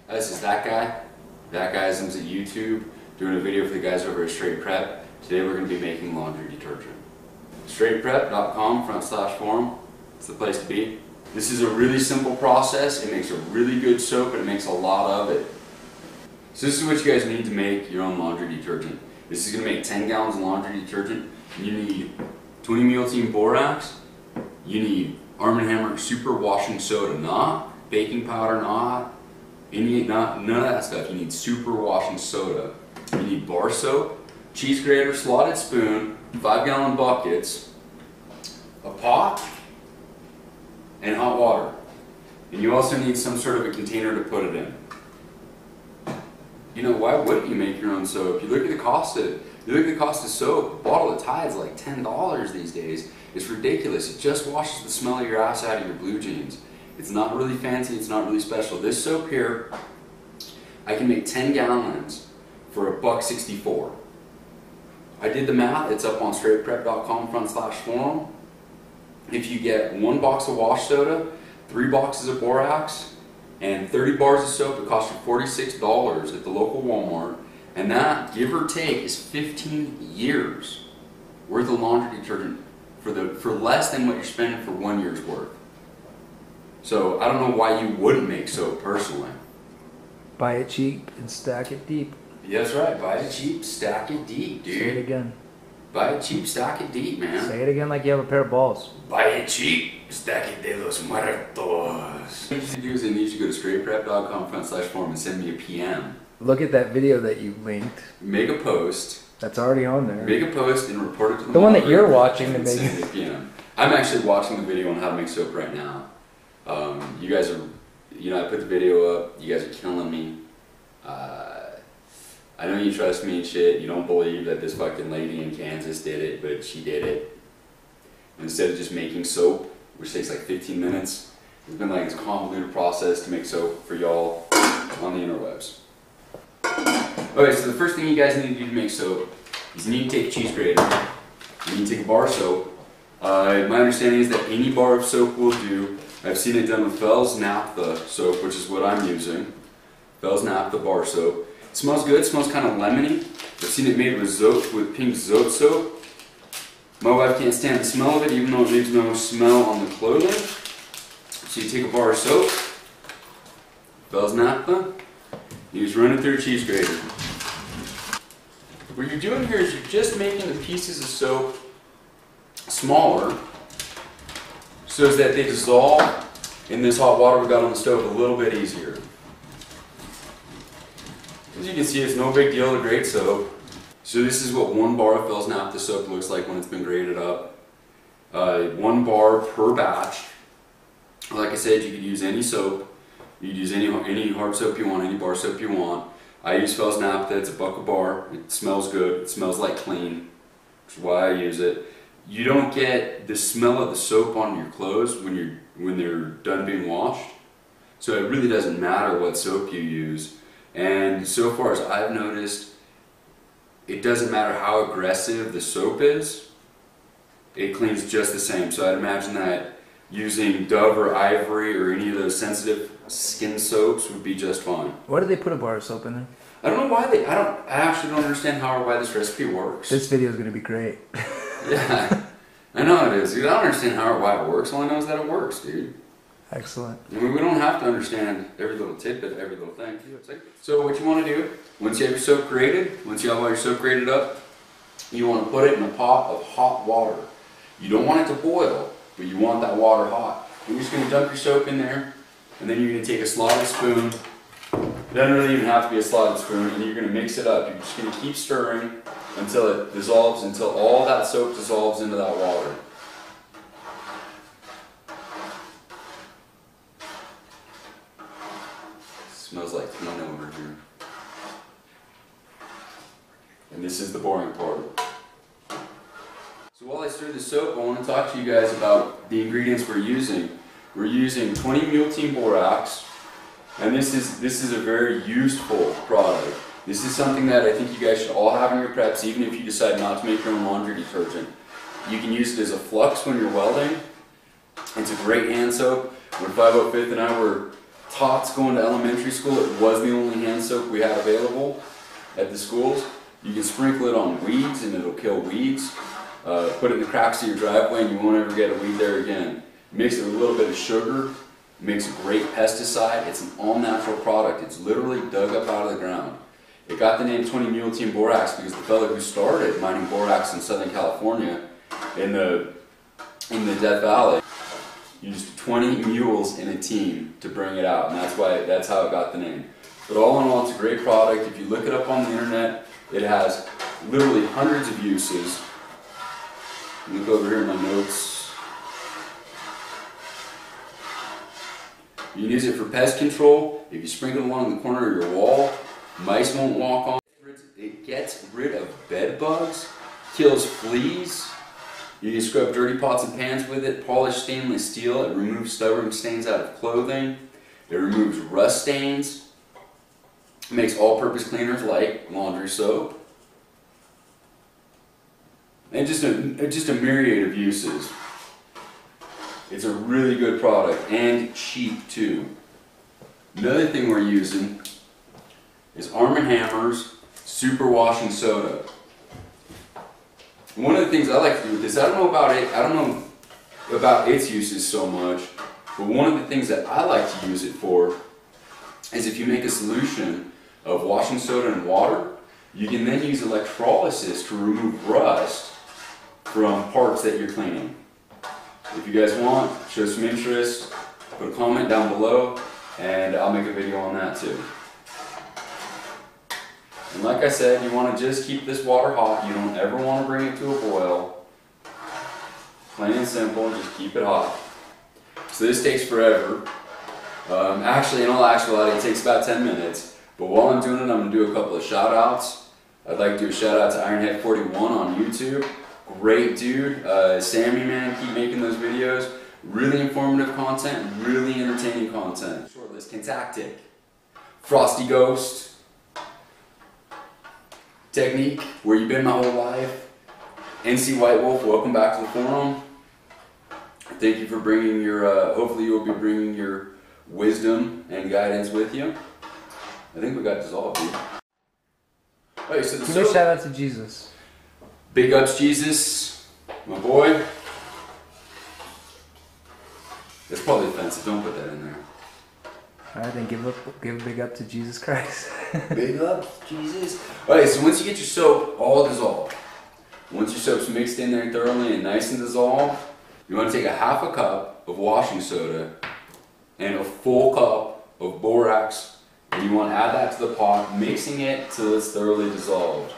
This is that guy. That guy's at YouTube doing a video for the guys over at Straight Prep. Today we're going to be making laundry detergent. straightprep.com/forum. It's the place to be. This is a really simple process. It makes a really good soap and it makes a lot of it. So this is what you guys need to make your own laundry detergent. This is going to make 10 gallons of laundry detergent. You need 20 Meal Team Borax. You need Arm & Hammer Super Washing Soda, not baking powder, none of that stuff. You need Super Washing Soda. You need bar soap, cheese grater, slotted spoon, 5-gallon buckets, a pot, and hot water. And you also need some sort of a container to put it in. You know, why wouldn't you make your own soap? You look at the cost of it. You look at the cost of soap. A bottle of Tide's like $10 these days. It's ridiculous. It just washes the smell of your ass out of your blue jeans. It's not really fancy. It's not really special. This soap here, I can make 10 gallons for $1.64. I did the math. It's up on straightprep.com/forum. If you get 1 box of wash soda, 3 boxes of borax, and 30 bars of soap, it costs you $46 at the local Walmart. And that, give or take, is 15 years worth of laundry detergent for less than what you're spending for 1 year's worth. So I don't know why you wouldn't make soap personally. Buy it cheap and stack it deep. Yeah, that's right. Buy it cheap, stack it deep, dude. Say it again. Buy it cheap, stack it deep, man. Say it again like you have a pair of balls. Buy it cheap, stack it de los muertos. What you should do is you need to go to straightprep.com/forum and send me a PM. Look at that video that you linked. Make a post. That's already on there. Make a post and report it to the one that you're watching to make it. PM. I'm actually watching the video on how to make soap right now. You guys are, you know, I put the video up. You guys are killing me. I know you trust me and shit. You don't believe that this fucking lady in Kansas did it, but she did it. Instead of just making soap, which takes like 15 minutes, it's been like this convoluted process to make soap for y'all on the interwebs. Okay, so the first thing you guys need to do to make soap is you need to take a cheese grater. You need to take a bar of soap. My understanding is that any bar of soap will do. I've seen it done with Fells Naphtha soap, which is what I'm using. Fells Naphtha bar soap. It smells good, it smells kind of lemony. I've seen it made with pink Zote soap. My wife can't stand the smell of it, even though it leaves no smell on the clothing. So you take a bar of soap, Fells Naphtha, you just run it through a cheese grater. What you're doing here is you're just making the pieces of soap smaller so that they dissolve in this hot water we got on the stove a little bit easier. As you can see, it's no big deal to grate soap. So this is what 1 bar of Fells Naphtha soap looks like when it's been grated up. 1 bar per batch. Like I said, you could use any soap. You could use any hard soap you want, any bar soap you want. I use Fells Naphtha. It's $1 a bar. It smells good. It smells like clean, which is why I use it. You don't get the smell of the soap on your clothes when they're done being washed. So it really doesn't matter what soap you use. And so far as I've noticed, it doesn't matter how aggressive the soap is, it cleans just the same. So I'd imagine that using Dove or Ivory or any of those sensitive skin soaps would be just fine. Why do they put a bar of soap in there? I don't know why I actually don't understand how or why this recipe works. This video is going to be great. Yeah, I know it is, dude. I don't understand how or why it works. All I know is that it works, dude. Excellent. I mean, we don't have to understand every little tidbit, every little thing. So what you want to do, once you have your soap grated, once you have all your soap grated up, you want to put it in a pot of hot water. You don't want it to boil, but you want that water hot. You're just going to dump your soap in there, and then you're going to take a slotted spoon. It doesn't really even have to be a slotted spoon, and you're going to mix it up. You're just going to keep stirring until it dissolves, until all that soap dissolves into that water. Smells like clean over here. And this is the boring part. So while I stir the soap, I want to talk to you guys about the ingredients we're using. We're using 20 Meal Team Borax, and this is a very useful product. This is something that I think you guys should all have in your preps, even if you decide not to make your own laundry detergent. You can use it as a flux when you're welding. It's a great hand soap. When 505th and I were tots going to elementary school, it was the only hand soap we had available at the schools. You can sprinkle it on weeds and it'll kill weeds. Put it in the cracks of your driveway and you won't ever get a weed there again. Mix it with a little bit of sugar, makes a great pesticide. It's an all-natural product. It's literally dug up out of the ground. It got the name 20 Mule Team Borax because the fellow who started mining borax in Southern California in the Death Valley used 20 mules in a team to bring it out, and that's how it got the name. But all in all, it's a great product. If you look it up on the internet, it has literally hundreds of uses. Look over here in my notes. You can use it for pest control. If you sprinkle it along the corner of your wall, mice won't walk on it. It gets rid of bed bugs, kills fleas. You can scrub dirty pots and pans with it, polish stainless steel. It removes stubborn stains out of clothing. It removes rust stains. It makes all-purpose cleaners like laundry soap. And just a myriad of uses. It's a really good product and cheap too. Another thing we're using is Arm & Hammer's Super Washing Soda. One of the things I like to do with this, I don't know about its uses so much, but one of the things that I like to use it for is if you make a solution of washing soda and water, you can then use electrolysis to remove rust from parts that you're cleaning. If you guys want, show some interest, put a comment down below, and I'll make a video on that too. And like I said, you want to just keep this water hot. You don't ever want to bring it to a boil. Plain and simple, just keep it hot. So this takes forever. Actually, in all actuality, it takes about 10 minutes. But while I'm doing it, I'm going to do a couple of shout outs. I'd like to do a shout out to Ironhead41 on YouTube. Great dude. Sammy, man, keep making those videos. Really informative content, really entertaining content. Shortlist, Contactic, Frosty Ghost, Technique, Where You Been My Whole Life, NC White Wolf, welcome back to the forum. Thank you for bringing your, hopefully you will be bringing your wisdom and guidance with you. I think we got dissolved, dude. Okay, so give a shout out to Jesus. Big ups, Jesus, my boy. That's probably offensive, don't put that in there. Alright, then give a big up to Jesus Christ. Big up, Jesus. Alright, so once you get your soap all dissolved, once your soap's mixed in there thoroughly and nice and dissolved, you want to take a half a cup of washing soda and a full cup of borax, and you want to add that to the pot, mixing it till it's thoroughly dissolved.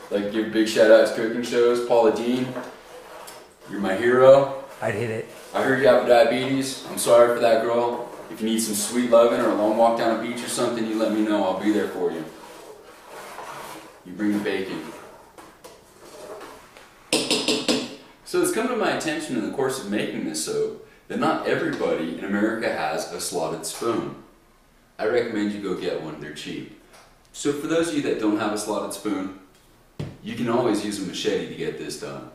Like, give a big shout out to cooking shows. Paula Dean, you're my hero. I'd hit it. I heard you have diabetes. I'm sorry for that, girl. If you need some sweet loving or a long walk down a beach or something, you let me know. I'll be there for you. You bring the bacon. So it's come to my attention in the course of making this soap that not everybody in America has a slotted spoon. I recommend you go get one. They're cheap. So for those of you that don't have a slotted spoon, you can always use a machete to get this done.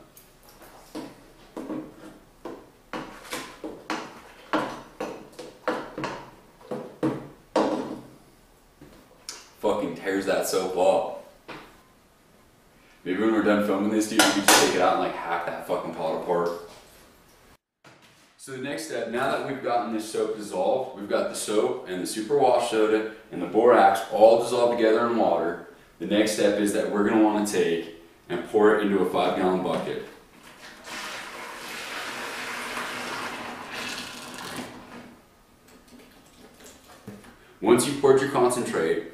Fucking tears that soap up. Maybe when we're done filming this, dude, we can just take it out and like hack that fucking pot apart. So the next step, now that we've gotten this soap dissolved, we've got the soap and the super wash soda and the borax all dissolved together in water. The next step is that we're going to want to take and pour it into a 5-gallon bucket. Once you've poured your concentrate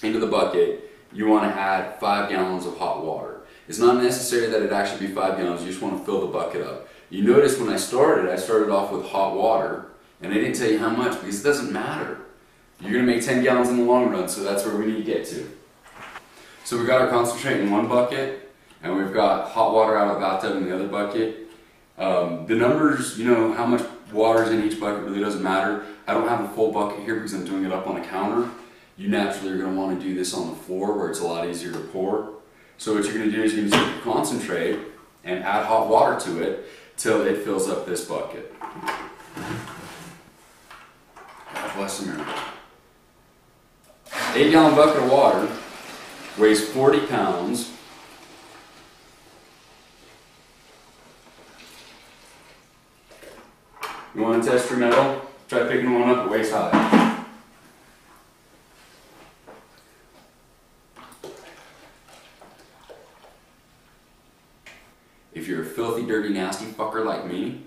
into the bucket, you want to add 5 gallons of hot water. It's not necessary that it actually be 5 gallons, you just want to fill the bucket up. You notice when I started off with hot water, and I didn't tell you how much because it doesn't matter. You're going to make 10 gallons in the long run, so that's where we need to get to. So we've got our concentrate in one bucket, and we've got hot water out of the bathtub in the other bucket. The numbers, you know, how much water's in each bucket really doesn't matter. I don't have a full bucket here because I'm doing it up on a counter. You naturally are going to want to do this on the floor where it's a lot easier to pour. So what you're going to do is you're going to take your concentrate and add hot water to it till it fills up this bucket. God bless America. 8-gallon bucket of water weighs 40 pounds. You want to test your metal? Try picking one up at waist high. If you're a filthy, dirty, nasty fucker like me,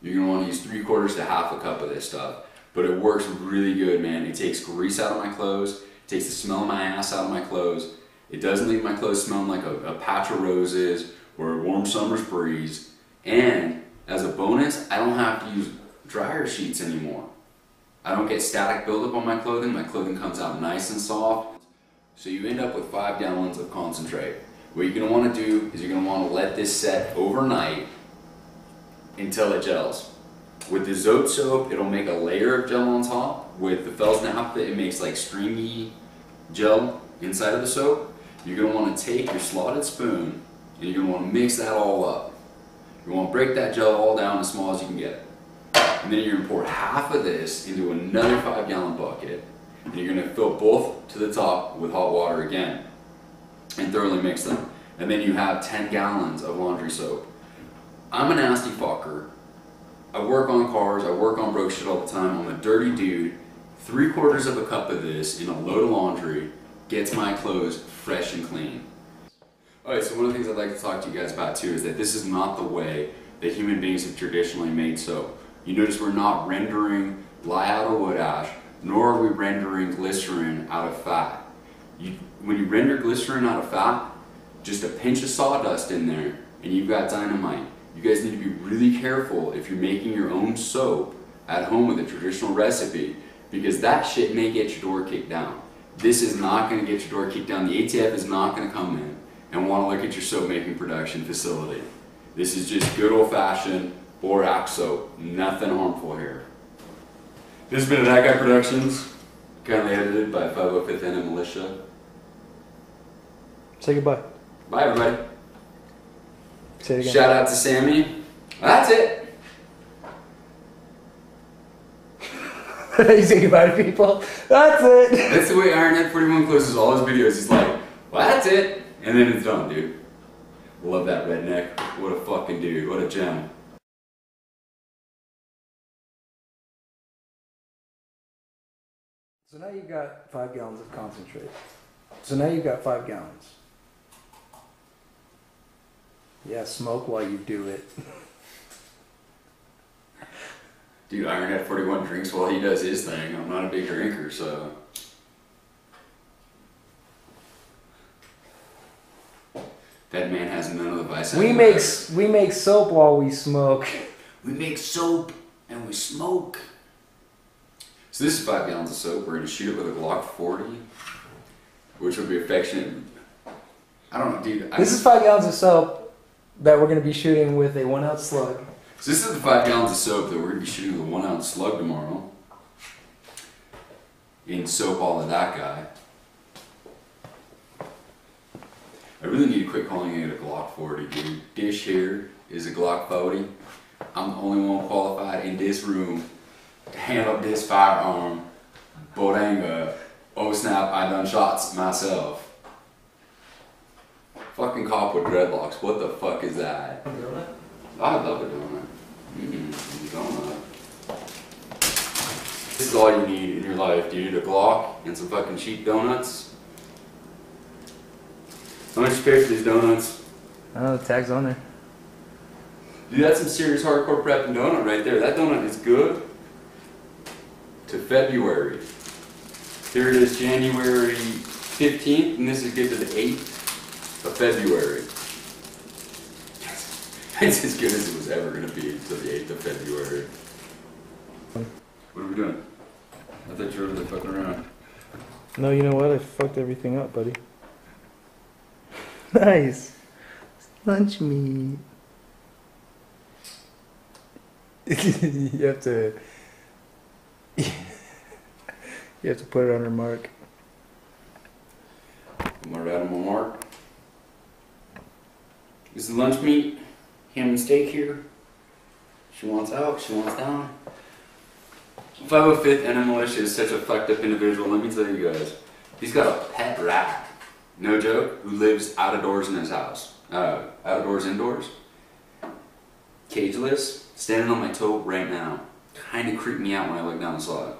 you're going to want to use 3/4 to half a cup of this stuff. But it works really good, man. It takes grease out of my clothes. It takes the smell of my ass out of my clothes. It doesn't leave my clothes smelling like a patch of roses or a warm summer's breeze. And as a bonus, I don't have to use dryer sheets anymore. I don't get static buildup on my clothing. My clothing comes out nice and soft. So you end up with 5 gallons of concentrate. What you're going to want to do is you're going to want to let this set overnight until it gels. With the Zote soap, it'll make a layer of gel on top. With the Fels naphtha, it makes like stringy gel inside of the soap. You're going to want to take your slotted spoon and you're going to want to mix that all up. You want to break that gel all down as small as you can get it. And then you're going to pour half of this into another 5-gallon bucket. And you're going to fill both to the top with hot water again. And thoroughly mix them. And then you have 10 gallons of laundry soap. I'm a nasty fucker. I work on cars, I work on broke shit all the time. I'm a dirty dude. 3/4 of a cup of this in a load of laundry gets my clothes fresh and clean. Alright, so one of the things I'd like to talk to you guys about too is that this is not the way that human beings have traditionally made soap. You notice we're not rendering lye out of wood ash, nor are we rendering glycerin out of fat. When you render glycerin out of fat, just a pinch of sawdust in there and you've got dynamite. You guys need to be really careful if you're making your own soap at home with a traditional recipe, because that shit may get your door kicked down. This is not going to get your door kicked down. The ATF is not going to come in and want to look at your soap making production facility. This is just good old-fashioned borax soap. Nothing harmful here. This has been That Guy Productions, kindly edited by 505th NM Militia. Say goodbye. Bye, everybody. Say it again. Shout out to Sammy. That's it. You say goodbye to people? That's it. That's the way Ironhead 41 closes all his videos. He's like, well, that's it. And then it's done, dude. Love that redneck. What a fucking dude. What a gem. So now you got 5 gallons of concentrate. So now you got 5 gallons. Yeah, smoke while you do it. Dude, Ironhead 41 drinks while he does his thing. I'm not a big drinker, so. That man has none of the vices. We make soap while we smoke. We make soap and we smoke. So this is 5 gallons of soap. We're going to shoot it with a Glock 40, which will be affectionate. I don't know, dude. This is 5 gallons of soap that we're going to be shooting with a 1-ounce slug. So this is the 5 gallons of soap that we're going to be shooting with a 1-ounce slug tomorrow. In soap all of that guy. I really need to quit calling it a Glock 40, dude. Dish here is a Glock 40. I'm the only one qualified in this room to handle this firearm. Bodanga. Oh snap, I done shots myself. Fucking cop with dreadlocks. What the fuck is that? Donut? I love a donut. Donut. This is all you need in your life, dude. A Glock and some fucking cheap donuts. How much you pay for these donuts? Oh, the tag's on there. Dude, that's some serious hardcore prepping donut right there. That donut is good to February. Here it is, January 15th, and this is good to the 8th of February. It's as good as it was ever going to be until the 8th of February. What are we doing? I thought you were really fucking around. No, you know what? I fucked everything up, buddy. Nice. Lunch meat. You have to. You have to put it on her mark. Put my rat on my mark. Is the lunch meat? Ham and steak here. She wants out, she wants down. 505th and Militia is such a fucked up individual, let me tell you guys. He's got a pet rat, no joke, who lives out of doors in his house. Out of doors, indoors. Cageless, standing on my toe right now. Kinda creeped me out when I look down and saw it.